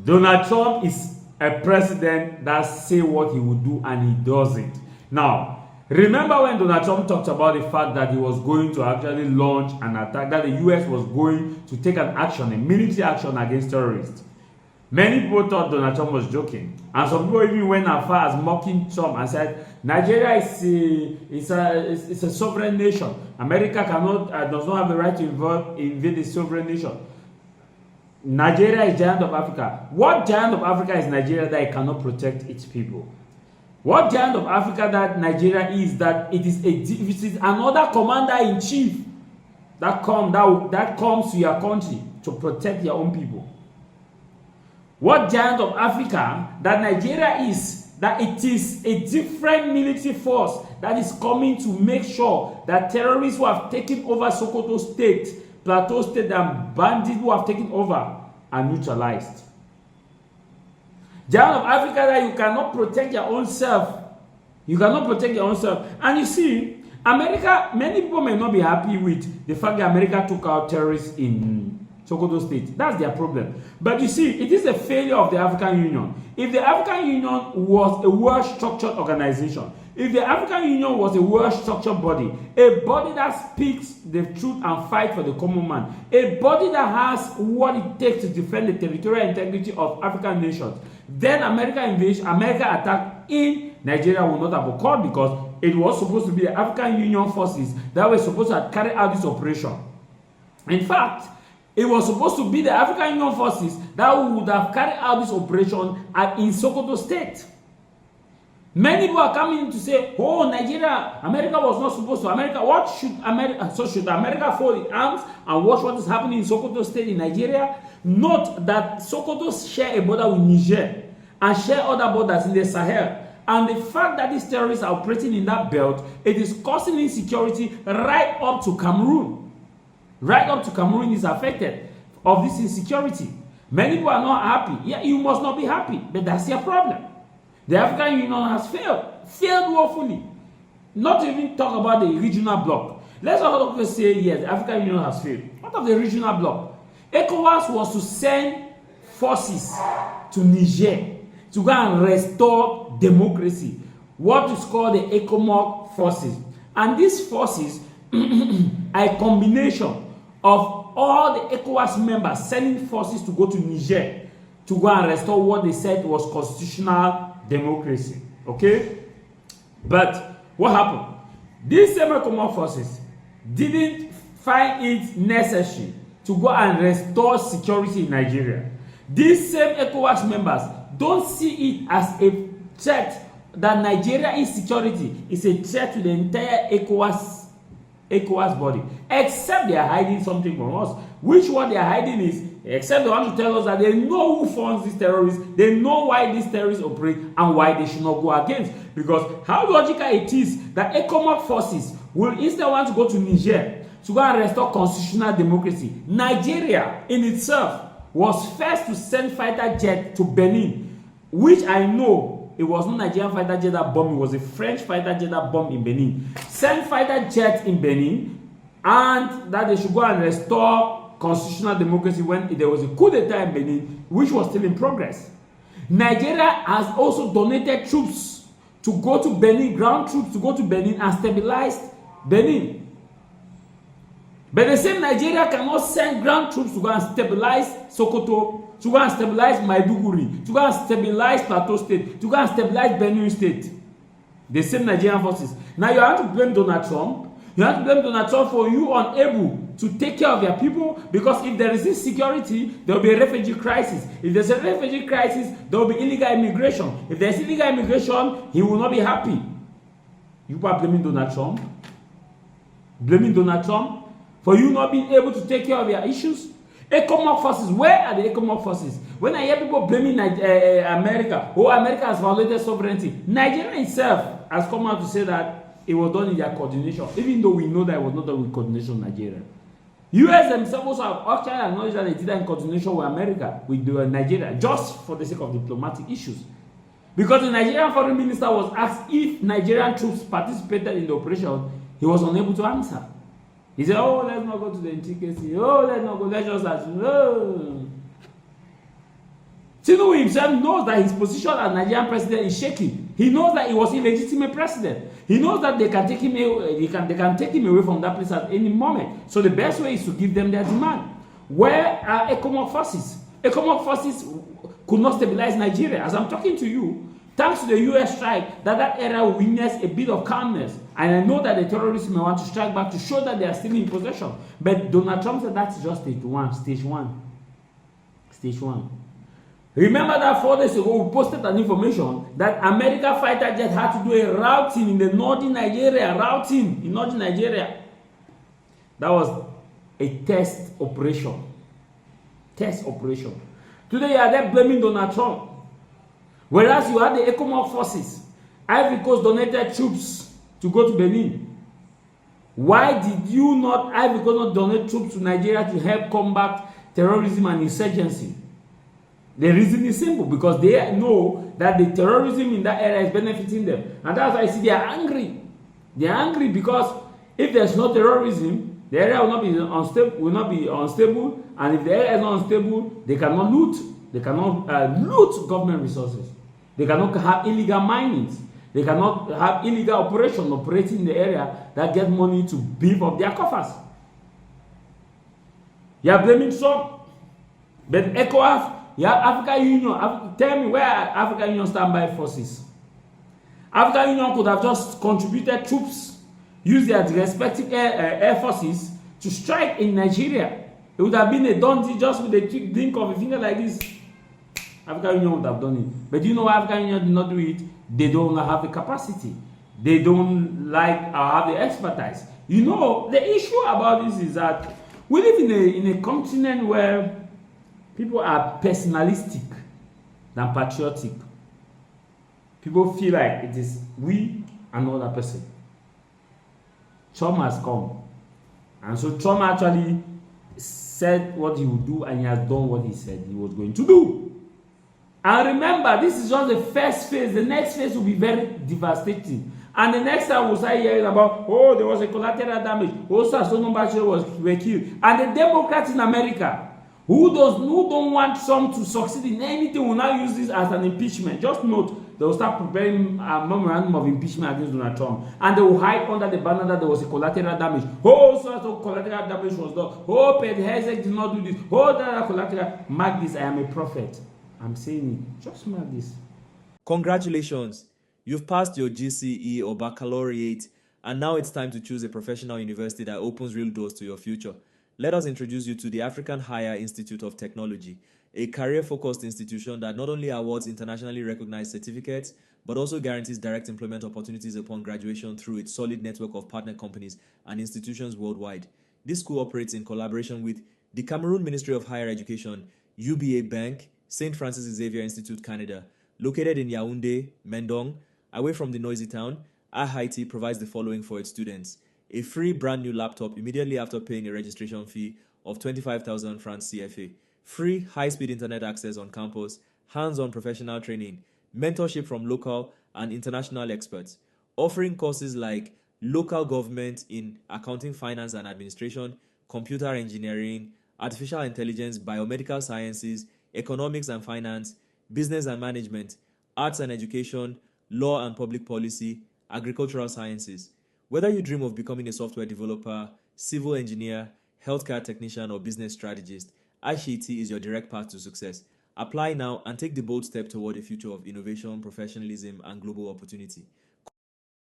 Donald Trump is a president that say what he would do and he does it. Now, remember when Donald Trump talked about the fact that he was going to actually launch an attack, that the US was going to take an action, a military action against terrorists. Many people thought Donald Trump was joking, and some people even went as far as mocking Trump and said Nigeria is a sovereign nation. America does not have the right to invade a sovereign nation. Nigeria is giant of Africa. What giant of Africa is Nigeria that it cannot protect its people? What giant of Africa that Nigeria is that it is another commander-in-chief that comes to your country to protect your own people? What giant of Africa that Nigeria is that it is a different military force that is coming to make sure that terrorists who have taken over Sokoto State, Plateau State, and bandits who have taken over are neutralized? Giant of Africa that you cannot protect your own self. You cannot protect your own self. And you see, America, many people may not be happy with the fact that America took out terrorists in Sokoto State. That's their problem. But you see, it is a failure of the African Union. If the African Union was a well-structured organization, if the African Union was a well-structured body, a body that speaks the truth and fight for the common man, a body that has what it takes to defend the territorial integrity of African nations, then America attack in Nigeria will not have occurred, because it was supposed to be the African Union forces that were supposed to carry out this operation. In fact, it was supposed to be the African Union forces that would have carried out this operation in Sokoto State. Many people are coming to say, oh, Nigeria, America was not supposed to. Should America fold its arms and watch what is happening in Sokoto State in Nigeria? Note that Sokoto share a border with Niger and share other borders in the Sahel. And the fact that these terrorists are operating in that belt, it is causing insecurity right up to Cameroon. Right up to Cameroon is affected of this insecurity. Many people are not happy. Yeah, you must not be happy, but that's your problem. The African Union has failed woefully. Not to even talk about the regional bloc. Let's also say, yes, the African Union has failed. What of the regional bloc? ECOWAS was to send forces to Niger to go and restore democracy. What is called the ECOMOG forces. And these forces are a combination of all the ECOWAS members sending forces to go to Niger to go and restore what they said was constitutional democracy. Okay? But what happened? These same ECOWAS forces didn't find it necessary to go and restore security in Nigeria. These same ECOWAS members don't see it as a threat that Nigeria insecurity is a threat to the entire ECOWAS body, except they are hiding something from us. Which what they are hiding is, except they want to tell us that they know who funds these terrorists, they know why these terrorists operate and why they should not go against. Because how logical it is that ECOMOG forces will instead want to go to Niger to go and restore constitutional democracy. Nigeria in itself was first to send fighter jet to Benin, which I know it was not Nigerian fighter jet that bombed, it was a French fighter jet that bombed in Benin. Send fighter jets in Benin, and that they should go and restore constitutional democracy when there was a coup d'etat in Benin, which was still in progress. Nigeria has also donated troops to go to Benin, ground troops to go to Benin and stabilize Benin. But the same Nigeria cannot send ground troops to go and stabilize Sokoto, to go and stabilize Maiduguri, to go and stabilize Plateau State, to go and stabilize Benue State. The same Nigerian forces. Now you have to blame Donald Trump. You have to blame Donald Trump for you unable to take care of your people, because if there is insecurity, there will be a refugee crisis. If there's a refugee crisis, there will be illegal immigration. If there's illegal immigration, he will not be happy. You are blaming Donald Trump. Blaming Donald Trump for you not being able to take care of your issues. ECOMOG forces, where are the ECOMOG forces? When I hear people blaming America, oh, America has violated sovereignty, Nigeria itself has come out to say that it was done in their coordination, even though we know that it was not done with coordination in Nigeria. US themselves have actually acknowledged that they did that in coordination with America, with Nigeria, just for the sake of diplomatic issues. Because the Nigerian foreign minister was asked if Nigerian troops participated in the operation, he was unable to answer. He said, oh, let's not go to the intricacy. Oh, let's not go. Let's just assume. Oh. Tinubu himself knows that his position as Nigerian president is shaky. He knows that he was illegitimate president. He knows that they can take him away, they can take him away from that place at any moment. So the best way is to give them their demand. Where are ECOWAS forces? ECOWAS forces could not stabilize Nigeria. As I'm talking to you, thanks to the US strike, that area will witness a bit of calmness. And I know that the terrorists may want to strike back to show that they are still in possession. But Donald Trump said that's just stage one. Stage one. Remember that 4 days ago we posted an information that American fighter jet had to do a routing in the northern Nigeria. That was a test operation. Today you are there blaming Donald Trump. Whereas you had the ECOWAS forces. Ivory Coast donated troops to go to Benin. Why did you not, Ivory Coast not donate troops to Nigeria to help combat terrorism and insurgency? The reason is simple, because they know that the terrorism in that area is benefiting them. And that's why I see they are angry. They are angry because if there's no terrorism, the area will not be unstable, and if the area is not unstable, they cannot loot. They cannot loot government resources. They cannot have illegal minings. They cannot have illegal operation operating in the area that get money to beef up their coffers. You are blaming Trump. But ECOWAS, African Union, tell me where are African Union standby forces? African Union could have just contributed troops, used their respective air forces to strike in Nigeria. It would have been a done deal just with a quick blink of a finger like this. African Union would have done it. But you know why African Union did not do it? They don't have the capacity. They don't have the expertise. You know, the issue about this is that we live in a continent where people are personalistic than patriotic. People feel like it is we and no other person. Trump has come. And so Trump actually said what he would do, and he has done what he said he was going to do. And remember, this is just the first phase. The next phase will be very devastating. And the next time we'll start hearing about, oh, there was a collateral damage. Also, so number were killed. And the Democrats in America, who don't want Trump to succeed in anything, will now use this as an impeachment. Just note, they will start preparing a memorandum of impeachment against Donald Trump. And they will hide under the banner that there was a collateral damage. Oh, so collateral damage was done. Oh, Pete Hegseth did not do this. Oh, that collateral. Mark this, I am a prophet. I'm saying it. Just mark this. Congratulations. You've passed your GCE or baccalaureate, and now it's time to choose a professional university that opens real doors to your future. Let us introduce you to the African Higher Institute of Technology, a career-focused institution that not only awards internationally recognized certificates, but also guarantees direct employment opportunities upon graduation through its solid network of partner companies and institutions worldwide. This school operates in collaboration with the Cameroon Ministry of Higher Education, UBA Bank, St. Francis Xavier Institute, Canada. Located in Yaoundé, Mendong, away from the noisy town, AHIT provides the following for its students: a free brand new laptop immediately after paying a registration fee of 25,000 francs CFA, free high-speed internet access on campus, hands-on professional training, mentorship from local and international experts, offering courses like local government in accounting, finance and administration, computer engineering, artificial intelligence, biomedical sciences, economics and finance, business and management, arts and education, law and public policy, agricultural sciences. Whether you dream of becoming a software developer, civil engineer, healthcare technician, or business strategist, ICT is your direct path to success. Apply now and take the bold step toward a future of innovation, professionalism, and global opportunity.